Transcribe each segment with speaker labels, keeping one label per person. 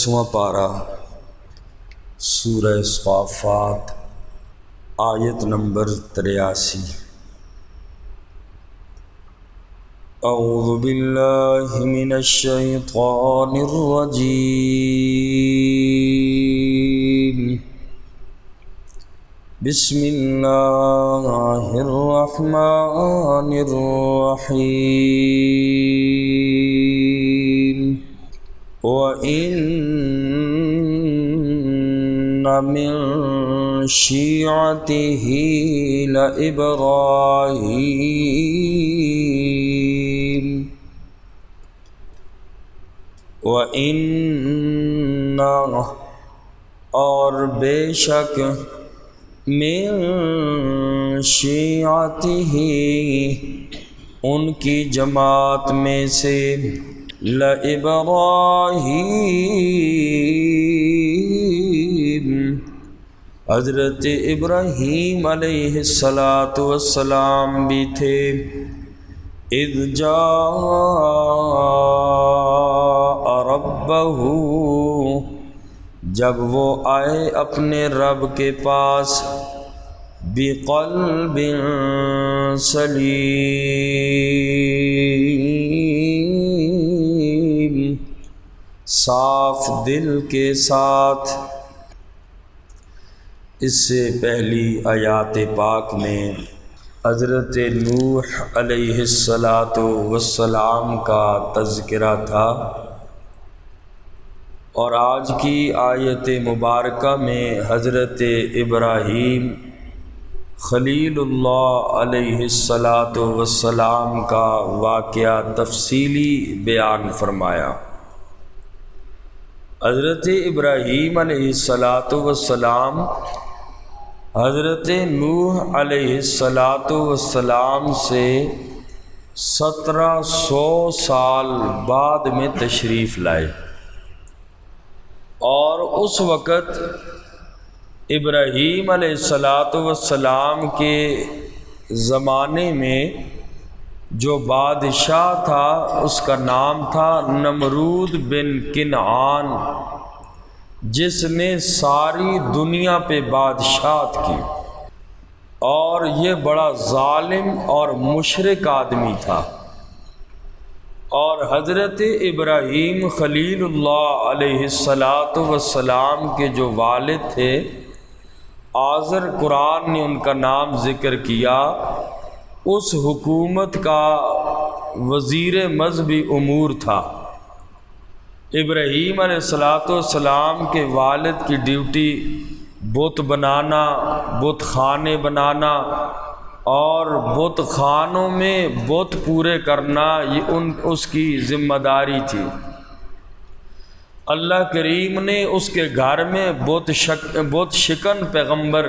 Speaker 1: 10واں پارہ سورہ صافات آیت نمبر 83۔ اعوذ باللہ من الشیطان الرجیم، بسم اللہ الرحمن الرحیم۔ وَإِنَّ مِن شِيعَتِهِ لَإِبْرَاهِيمَ وَإِنَّ اور بے شک من شیعتہ ان کی جماعت میں سے لَإِبْرَاهِيمَ حضرت ابراہیم علیہ السلام بھی تھے۔ اذ جاء ربہ جب وہ آئے اپنے رب کے پاس، بقلب سلیم صاف دل کے ساتھ۔ اس سے پہلی آیات پاک میں حضرت نوح علیہ السلام کا تذکرہ تھا، اور آج کی آیت مبارکہ میں حضرت ابراہیم خلیل اللہ علیہ السلام کا واقعہ تفصیلی بیان فرمایا۔ حضرت ابراہیم علیہ السلام حضرت نوح علیہ السلام سے 1700 سال بعد میں تشریف لائے، اور اس وقت ابراہیم علیہ السلام کے زمانے میں جو بادشاہ تھا اس کا نام تھا نمرود بن کنعان، جس نے ساری دنیا پہ بادشاہت کی، اور یہ بڑا ظالم اور مشرک آدمی تھا۔ اور حضرت ابراہیم خلیل اللہ علیہ السلام کے جو والد تھے آزر، قرآن نے ان کا نام ذکر کیا، اس حکومت کا وزیر مذہبی امور تھا۔ ابراہیم علیہ السلام کے والد کی ڈیوٹی بت بنانا، بت خانے بنانا اور بت خانوں میں بت پورے کرنا، یہ اس کی ذمہ داری تھی۔ اللہ کریم نے اس کے گھر میں بت شکن پیغمبر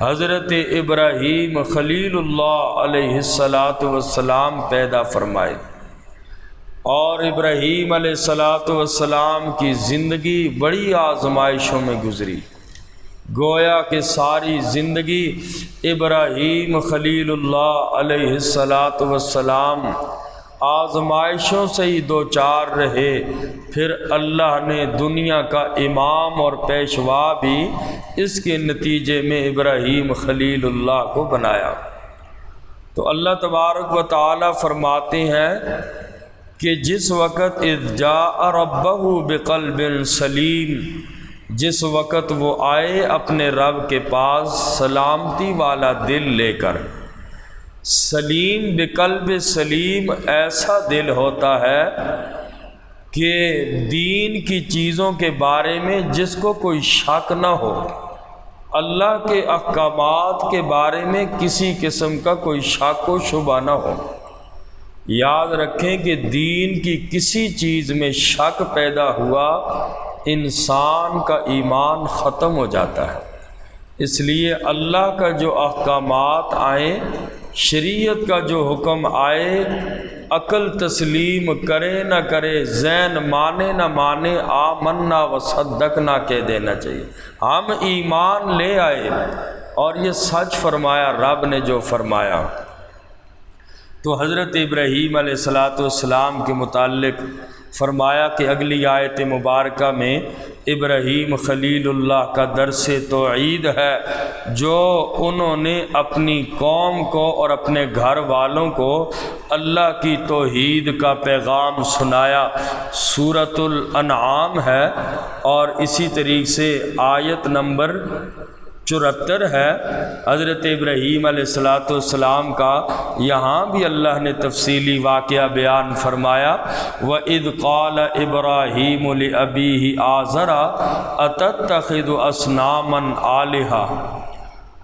Speaker 1: حضرت ابراہیم خلیل اللہ علیہ السلام پیدا فرمائے، اور ابراہیم علیہ السلام کی زندگی بڑی آزمائشوں میں گزری۔ گویا کہ ساری زندگی ابراہیم خلیل اللہ علیہ السلام آزمائشوں سے ہی دوچار رہے، پھر اللہ نے دنیا کا امام اور پیشوا بھی اس کے نتیجے میں ابراہیم خلیل اللہ کو بنایا۔ تو اللہ تبارک و تعالی فرماتے ہیں کہ جس وقت اذ جاء ربہ بقلب سلیم، جس وقت وہ آئے اپنے رب کے پاس سلامتی والا دل لے کر۔ سلیم بقلب سلیم ایسا دل ہوتا ہے کہ دین کی چیزوں کے بارے میں جس کو کوئی شک نہ ہو، اللہ کے احکامات کے بارے میں کسی قسم کا کوئی شک و شبہ نہ ہو۔ یاد رکھیں کہ دین کی کسی چیز میں شک پیدا ہوا انسان کا ایمان ختم ہو جاتا ہے۔ اس لیے اللہ کا جو احکامات آئیں، شریعت کا جو حکم آئے، عقل تسلیم کرے نہ کرے، ذہن مانے نہ مانے، آمنا و صدقنا کہہ دینا چاہیے۔ ہم ایمان لے آئے اور یہ سچ فرمایا رب نے جو فرمایا۔ تو حضرت ابراہیم علیہ السلام کے متعلق فرمایا کہ اگلی آیت مبارکہ میں ابراہیم خلیل اللہ کا درس توحید ہے جو انہوں نے اپنی قوم کو اور اپنے گھر والوں کو اللہ کی توحید کا پیغام سنایا۔ سورۃ الانعام ہے اور اسی طریقے سے آیت نمبر 74 ہے حضرت ابراہیم علیہ السلام کا۔ یہاں بھی اللہ نے تفصیلی واقعہ بیان فرمایا، وَإِذْ قَالَ إِبْرَاهِيمُ لِأَبِيهِ آزَرَ أَتَتَّخِذُ أَصْنَامًا آلِهَةً۔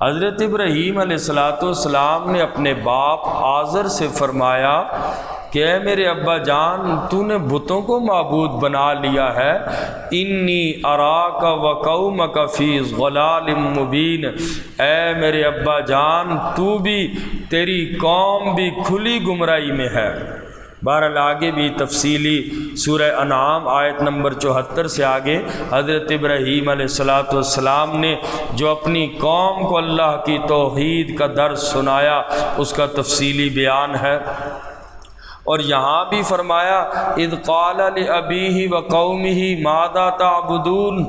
Speaker 1: حضرت ابراہیم علیہ السلام نے اپنے باپ آزر سے فرمایا کہ اے میرے ابا جان، تو نے بتوں کو معبود بنا لیا ہے۔ انی اراک و قومک فی ضلال مبین، اے میرے ابا جان تو بھی، تیری قوم بھی کھلی گمراہی میں ہے۔ بہرحال آگے بھی تفصیلی سورہ انعام آیت نمبر 74 سے آگے حضرت ابراہیم علیہ السلام نے جو اپنی قوم کو اللہ کی توحید کا درس سنایا اس کا تفصیلی بیان ہے۔ اور یہاں بھی فرمایا اذ قال لأبیہ وقومہ ماذا تعبدون،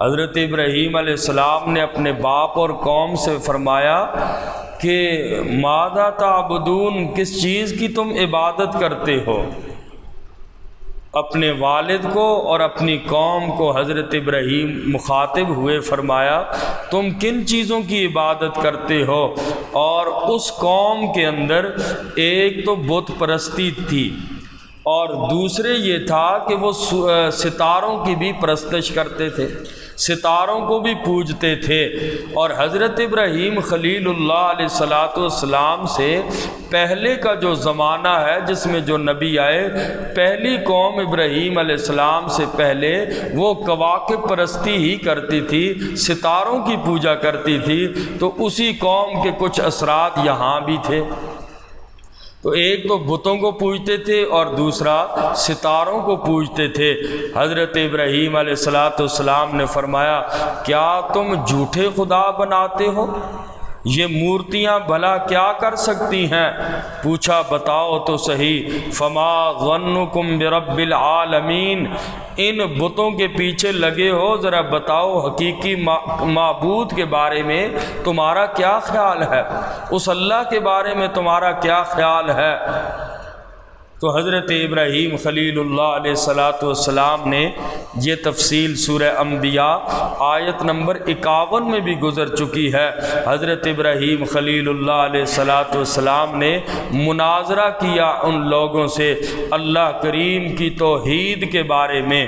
Speaker 1: حضرت ابراہیم علیہ السلام نے اپنے باپ اور قوم سے فرمایا کہ ماذا تعبدون، کس چیز کی تم عبادت کرتے ہو۔ اپنے والد کو اور اپنی قوم کو حضرت ابراہیم مخاطب ہوئے، فرمایا تم کن چیزوں کی عبادت کرتے ہو۔ اور اس قوم کے اندر ایک تو بت پرستی تھی اور دوسرے یہ تھا کہ وہ ستاروں کی بھی پرستش کرتے تھے، ستاروں کو بھی پوجتے تھے۔ اور حضرت ابراہیم خلیل اللہ علیہ السلام سے پہلے کا جو زمانہ ہے جس میں جو نبی آئے، پہلی قوم ابراہیم علیہ السلام سے پہلے وہ کواکب پرستی ہی کرتی تھی، ستاروں کی پوجا کرتی تھی۔ تو اسی قوم کے کچھ اثرات یہاں بھی تھے۔ تو ایک تو بتوں کو پوجتے تھے اور دوسرا ستاروں کو پوجتے تھے۔ حضرت ابراہیم علیہ السلام نے فرمایا کیا تم جھوٹے خدا بناتے ہو؟ یہ مورتیاں بھلا کیا کر سکتی ہیں؟ پوچھا بتاؤ تو صحیح۔ فما ظنکم برب العالمین، ان بتوں کے پیچھے لگے ہو، ذرا بتاؤ حقیقی معبود کے بارے میں تمہارا کیا خیال ہے، اس اللہ کے بارے میں تمہارا کیا خیال ہے؟ تو حضرت ابراہیم خلیل اللہ علیہ السلام نے یہ تفصیل سورہ انبیاء آیت نمبر 51 میں بھی گزر چکی ہے۔ حضرت ابراہیم خلیل اللہ علیہ السلام نے مناظرہ کیا ان لوگوں سے اللہ کریم کی توحید کے بارے میں۔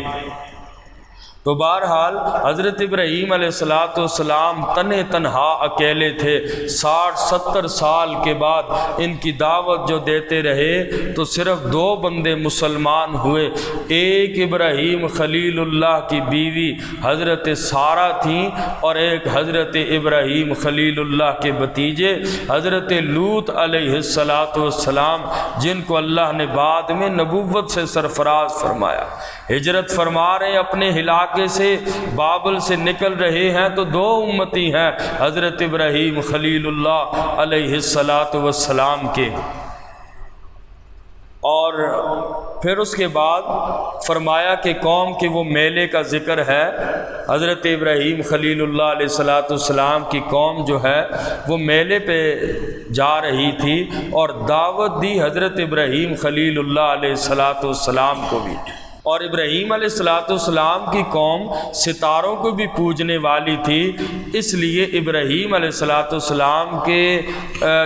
Speaker 1: تو بہرحال حضرت ابراہیم علیہ السلام تنہا اکیلے تھے۔ 60-70 سال کے بعد ان کی دعوت جو دیتے رہے تو صرف 2 بندے مسلمان ہوئے۔ ایک ابراہیم خلیل اللہ کی بیوی حضرت سارہ تھیں اور ایک حضرت ابراہیم خلیل اللہ کے بھتیجے حضرت لوط علیہ السلام، جن کو اللہ نے بعد میں نبوت سے سرفراز فرمایا۔ ہجرت فرما رہے ہیں اپنے علاقے سے، بابل سے نکل رہے ہیں تو 2 امتی ہیں حضرت ابراہیم خلیل اللہ علیہ السلام کے۔ اور پھر اس کے بعد فرمایا کہ قوم کے وہ میلے کا ذکر ہے۔ حضرت ابراہیم خلیل اللہ علیہ السلام کی قوم جو ہے وہ میلے پہ جا رہی تھی اور دعوت دی حضرت ابراہیم خلیل اللہ علیہ السلام کو بھی۔ اور ابراہیم علیہ السلام کی قوم ستاروں کو بھی پوجنے والی تھی، اس لیے ابراہیم علیہ السلام کے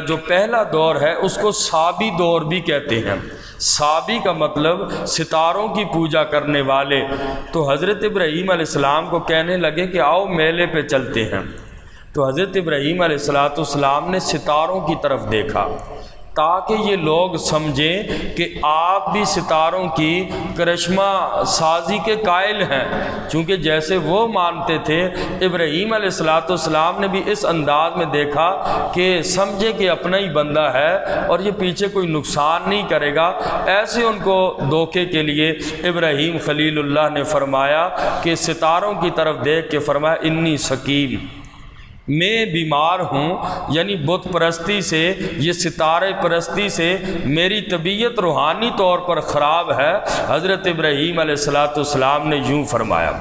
Speaker 1: جو پہلا دور ہے اس کو صابی دور بھی کہتے ہیں۔ صابی کا مطلب ستاروں کی پوجا کرنے والے۔ تو حضرت ابراہیم علیہ السلام کو کہنے لگے کہ آؤ میلے پہ چلتے ہیں۔ تو حضرت ابراہیم علیہ السلام نے ستاروں کی طرف دیکھا تاکہ یہ لوگ سمجھیں کہ آپ بھی ستاروں کی کرشمہ سازی کے قائل ہیں، چونکہ جیسے وہ مانتے تھے ابراہیم علیہ السلام نے بھی اس انداز میں دیکھا کہ سمجھے کہ اپنا ہی بندہ ہے اور یہ پیچھے کوئی نقصان نہیں کرے گا۔ ایسے ان کو دھوکے کے لیے ابراہیم خلیل اللہ نے فرمایا کہ ستاروں کی طرف دیکھ کے فرمایا انی سقیم، میں بیمار ہوں، یعنی بت پرستی سے، یہ ستارے پرستی سے میری طبیعت روحانی طور پر خراب ہے۔ حضرت ابراہیم علیہ السلام نے یوں فرمایا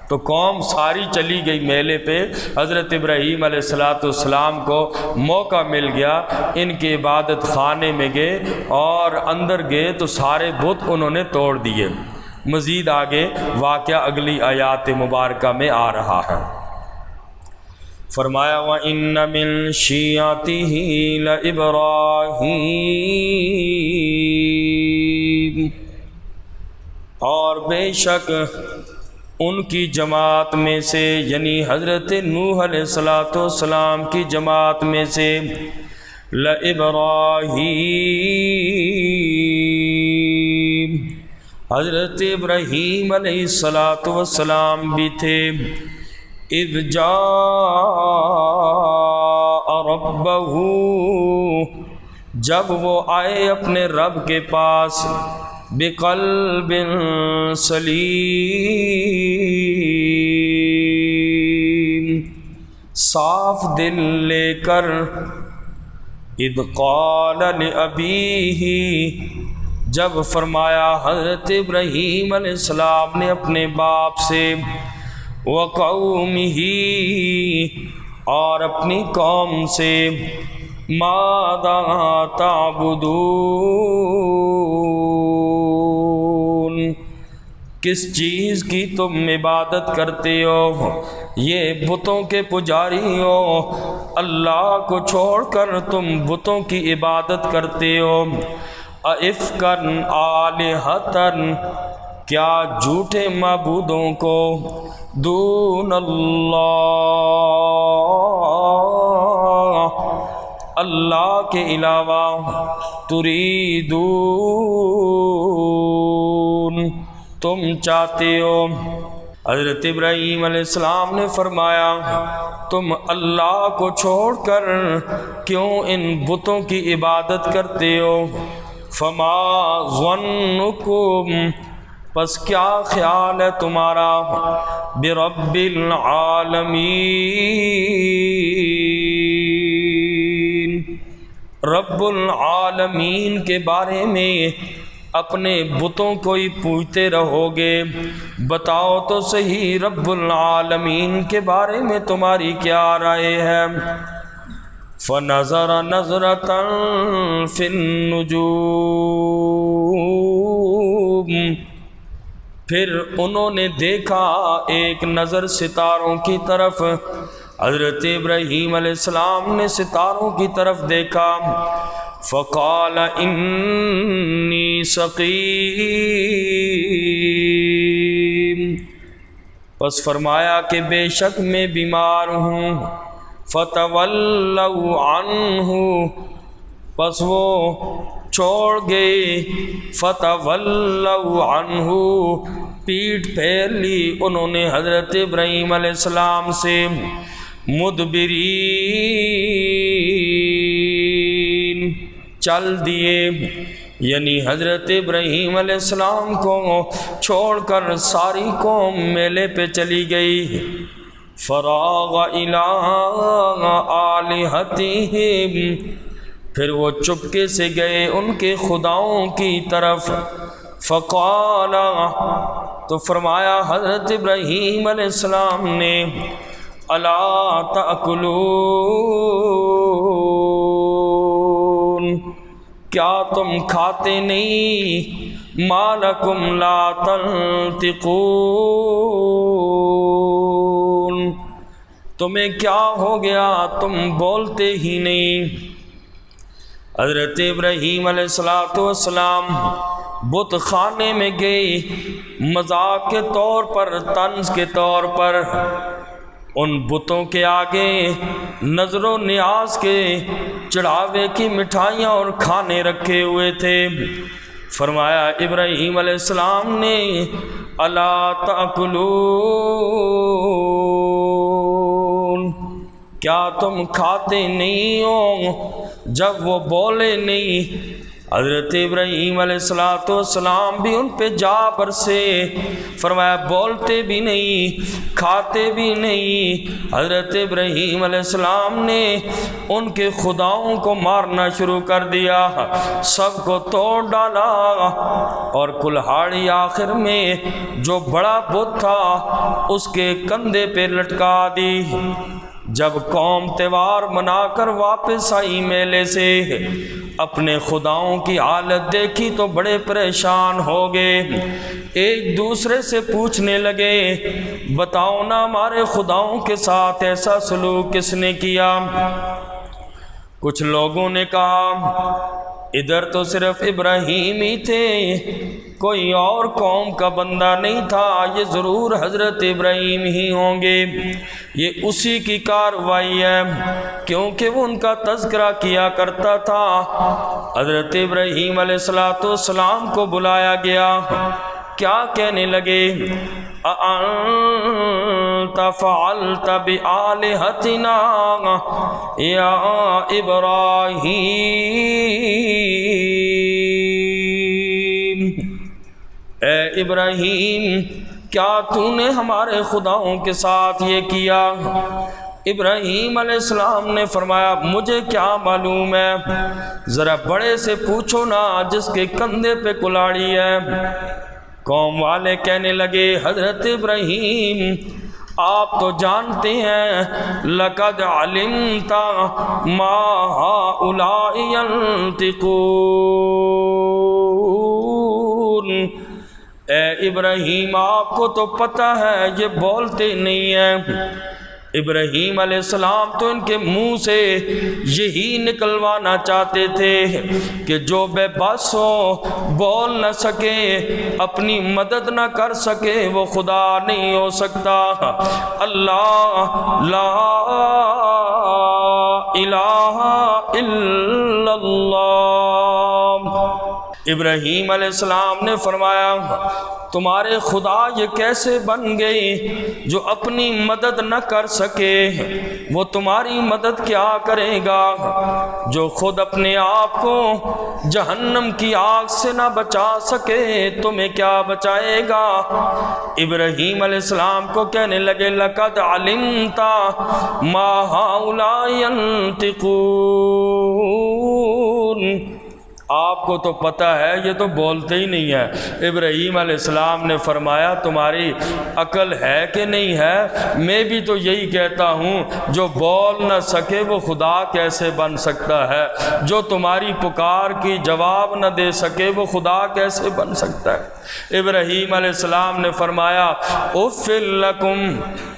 Speaker 1: تو قوم ساری چلی گئی میلے پہ۔ حضرت ابراہیم علیہ السلام کو موقع مل گیا، ان کے عبادت خانے میں گئے اور اندر گئے تو سارے بت انہوں نے توڑ دیے۔ مزید آگے واقعہ اگلی آیات مبارکہ میں آ رہا ہے۔ فرمایا وَإِنَّ مِن شِيعَتِهِ لَإِبْرَاهِيمَ، اور بے شک ان کی جماعت میں سے، یعنی حضرت نوح علیہ السلام کی جماعت میں سے، لَإِبْرَاهِيمَ، حضرت ابراہیم علیہ السلام بھی تھے، اذ جاء ربہ، جب وہ آئے اپنے رب کے پاس، بقلب سلیم، صاف دل لے کر، اذ قال لأبیہ، جب فرمایا حضرت ابراہیم علیہ السلام نے اپنے باپ سے، وقومہ، اور اپنی قوم سے، ماذا تعبدون، کس چیز کی تم عبادت کرتے ہو؟ یہ بتوں کے پجاری ہو، اللہ کو چھوڑ کر تم بتوں کی عبادت کرتے ہو۔ اَإِفْكًا آلِهَةً، کیا جھوٹے معبودوں کو، دون اللہ، اللہ کے علاوہ، تریدون، تم چاہتے ہو۔ حضرت ابراہیم علیہ السلام نے فرمایا تم اللہ کو چھوڑ کر کیوں ان بتوں کی عبادت کرتے ہو؟ فما ظنکم، پس کیا خیال ہے تمہارا، برب العالمین، رب العالمین کے بارے میں اپنے بتوں کو ہی پوچھتے رہو گے؟ بتاؤ تو صحیح رب العالمین کے بارے میں تمہاری کیا رائے ہے؟ فَنَظَرَ نَظْرَةً فِي النُّجُومِ، پھر انہوں نے دیکھا ایک نظر ستاروں کی طرف۔ حضرت ابراہیم علیہ السلام نے ستاروں کی طرف دیکھا، فقال انی سقیم، پس فرمایا کہ بے شک میں بیمار ہوں۔ فتولوا عنہ، پس وہ چھوڑ گئے، فتولوا عنہ، پیٹھ پھیر لی انہوں نے حضرت ابراہیم علیہ السلام سے، مدبرین، چل دیے، یعنی حضرت ابراہیم علیہ السلام کو چھوڑ کر ساری قوم میلے پہ چلی گئی۔ فراغ الی آلہتہم، پھر وہ چپکے سے گئے ان کے خداؤں کی طرف۔ فقال، تو فرمایا حضرت ابراہیم علیہ السلام نے، الا تأکلون، کیا تم کھاتے نہیں؟ ما لکم لا تنطقون، تمہیں کیا ہو گیا تم بولتے ہی نہیں؟ حضرت ابراہیم علیہ السلام بت خانے میں گئے، مذاق کے طور پر، طنز کے طور پر، ان بتوں کے آگے نظر و نیاز کے چڑھاوے کی مٹھائیاں اور کھانے رکھے ہوئے تھے۔ فرمایا ابراہیم علیہ السلام نے، الا تأکلون، کیا تم کھاتے نہیں ہو؟ جب وہ بولے نہیں، حضرت ابراہیم علیہ السلام بھی ان پہ جا برسے، فرمایا بولتے بھی نہیں، کھاتے بھی نہیں۔ حضرت ابراہیم علیہ السلام نے ان کے خداؤں کو مارنا شروع کر دیا، سب کو توڑ ڈالا، اور کلہاڑی آخر میں جو بڑا بت تھا اس کے کندھے پہ لٹکا دی۔ جب قوم تہوار منا کر واپس آئی میلے سے، اپنے خداؤں کی حالت دیکھی تو بڑے پریشان ہو گئے، ایک دوسرے سے پوچھنے لگے بتاؤ نا ہمارے خداؤں کے ساتھ ایسا سلوک کس نے کیا؟ کچھ لوگوں نے کہا ادھر تو صرف ابراہیم ہی تھے، کوئی اور قوم کا بندہ نہیں تھا، یہ ضرور حضرت ابراہیم ہی ہوں گے، یہ اسی کی کارروائی ہے کیونکہ وہ ان کا تذکرہ کیا کرتا تھا۔ حضرت ابراہیم علیہ السلام کو بلایا گیا، کیا کہنے لگے؟ اَأَنْتَ فَعَلْتَ بِآلِهَتِنَا یا ابراہیم، اے ابراہیم کیا تو نے ہمارے خداؤں کے ساتھ یہ کیا؟ ابراہیم علیہ السلام نے فرمایا مجھے کیا معلوم ہے، ذرا بڑے سے پوچھو نا جس کے کندھے پہ کلاڑی ہے۔ قوم والے کہنے لگے حضرت ابراہیم آپ تو جانتے ہیں لَقَدْ عَلِمْتَ مَا هَؤُلَاءِ يَنْطِقُونَ، اے ابراہیم آپ کو تو پتہ ہے یہ بولتے نہیں ہیں۔ ابراہیم علیہ السلام تو ان کے منہ سے یہی نکلوانا چاہتے تھے کہ جو بے بس ہو، بول نہ سکے، اپنی مدد نہ کر سکے، وہ خدا نہیں ہو سکتا۔ اللہ لا الہ الا اللہ۔ ابراہیم علیہ السلام نے فرمایا تمہارے خدا یہ کیسے بن گئے جو اپنی مدد نہ کر سکے؟ وہ تمہاری مدد کیا کرے گا جو خود اپنے آپ کو جہنم کی آگ سے نہ بچا سکے، تمہیں کیا بچائے گا؟ ابراہیم علیہ السلام کو کہنے لگے لَقَدْ عَلِمْتَ مَا هَؤُلَاءِ يَنْطِقُونَ، آپ کو تو پتہ ہے یہ تو بولتے ہی نہیں ہے۔ ابراہیم علیہ السلام نے فرمایا تمہاری عقل ہے کہ نہیں ہے؟ میں بھی تو یہی کہتا ہوں جو بول نہ سکے وہ خدا کیسے بن سکتا ہے، جو تمہاری پکار کی جواب نہ دے سکے وہ خدا کیسے بن سکتا ہے؟ ابراہیم علیہ السلام نے فرمایا اُفٍّ لَكُمْ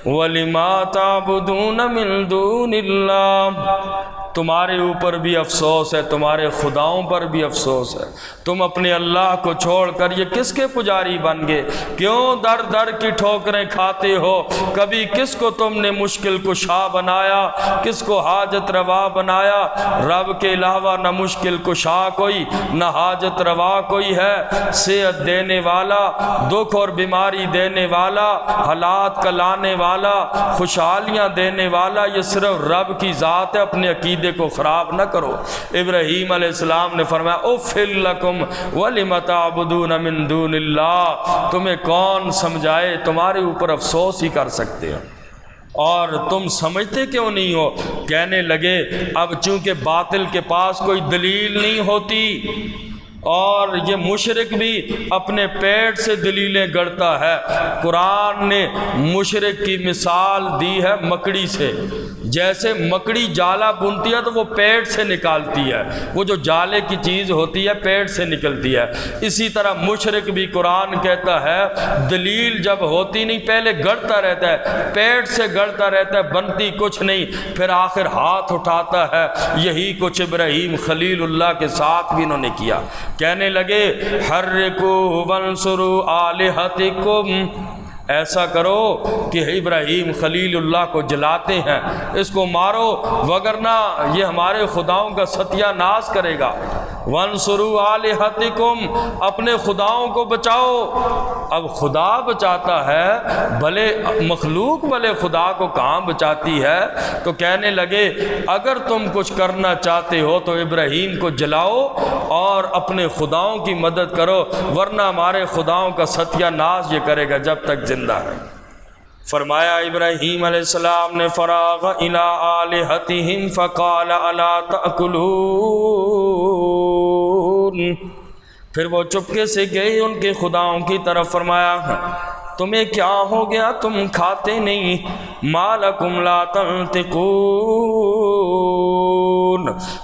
Speaker 1: وَلِمَا تَعْبُدُونَ مِن دُونِ اللَّهِ، تمہارے اوپر بھی افسوس ہے، تمہارے خداؤں پر بھی افسوس ہے، تم اپنے اللہ کو چھوڑ کر یہ کس کے پجاری بن گئے؟ کیوں در در کی ٹھوکریں کھاتے ہو؟ کبھی کس کو تم نے مشکل کشا بنایا، کس کو حاجت روا بنایا؟ رب کے علاوہ نہ مشکل کشا کوئی، نہ حاجت روا کوئی ہے۔ صحت دینے والا، دکھ اور بیماری دینے والا، حالات کا لانے والا، خوشحالیاں دینے والا، یہ صرف رب کی ذات ہے، اپنے عقیدے کو خراب نہ کرو۔ ابراہیم علیہ السلام نے فرمایا اُفٍّ لَكُمْ وَلِمَ تَعْبُدُونَ مِن دُونِ اللَّهِ، تمہیں کون سمجھائے، تمہارے اوپر افسوس ہی کر سکتے ہیں اور تم سمجھتے کیوں نہیں ہو؟ کہنے لگے اب چونکہ باطل کے پاس کوئی دلیل نہیں ہوتی اور یہ مشرک بھی اپنے پیٹ سے دلیلیں گڑتا ہے، قرآن نے مشرک کی مثال دی ہے مکڑی سے، جیسے مکڑی جالا بنتی ہے تو وہ پیٹ سے نکالتی ہے، وہ جو جالے کی چیز ہوتی ہے پیٹ سے نکلتی ہے، اسی طرح مشرک بھی قرآن کہتا ہے دلیل جب ہوتی نہیں پہلے گڑتا رہتا ہے، پیٹ سے گڑتا رہتا ہے، بنتی کچھ نہیں، پھر آخر ہاتھ اٹھاتا ہے۔ یہی کچھ ابراہیم خلیل اللہ کے ساتھ بھی انہوں نے کیا۔ کہنے لگے حرکوا وانصروا آلہتکم، ایسا کرو کہ ابراہیم خلیل اللہ کو جلاتے ہیں، اس کو مارو وگرنہ یہ ہمارے خداؤں کا ستیہ ناش کرے گا۔ وانصروا آلہتکم، اپنے خداؤں کو بچاؤ۔ اب خدا بچاتا ہے، بھلے مخلوق بھلے خدا کو کہاں بچاتی ہے؟ تو کہنے لگے اگر تم کچھ کرنا چاہتے ہو تو ابراہیم کو جلاؤ اور اپنے خداؤں کی مدد کرو، ورنہ ہمارے خداؤں کا ستیہ ناش یہ کرے گا جب تک زندہ ہے۔ فرمایا ابراہیم علیہ السلام نے فراغ الی آلہتہم فقال الا تأکلون، پھر وہ چپکے سے گئے ان کے خداؤں کی طرف، فرمایا تمہیں کیا ہو گیا، تم کھاتے نہیں؟ ما لکم لا تنطقون،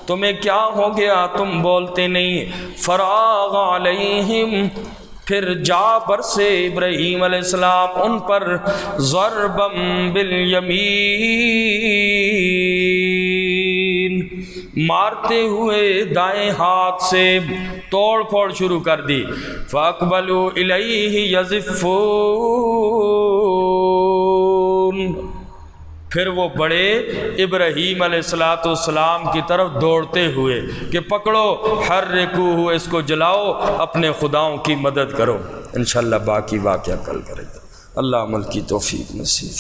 Speaker 1: تمہیں کیا ہو گیا، تم بولتے نہیں؟ فراغ علیہم، پھر جا برسے ابراہیم علیہ السلام ان پر ضربا بالیمین، مارتے ہوئے دائیں ہاتھ سے توڑ پھوڑ شروع کر دی۔ فاقبلوا الیہ یزفون، پھر وہ بڑے ابراہیم علیہ السلام کی طرف دوڑتے ہوئے کہ پکڑو، حرکوہ، اس کو جلاؤ، اپنے خداؤں کی مدد کرو۔ انشاءاللہ باقی واقعہ کل کریں گے۔ اللہ عمل کی توفیق نصیب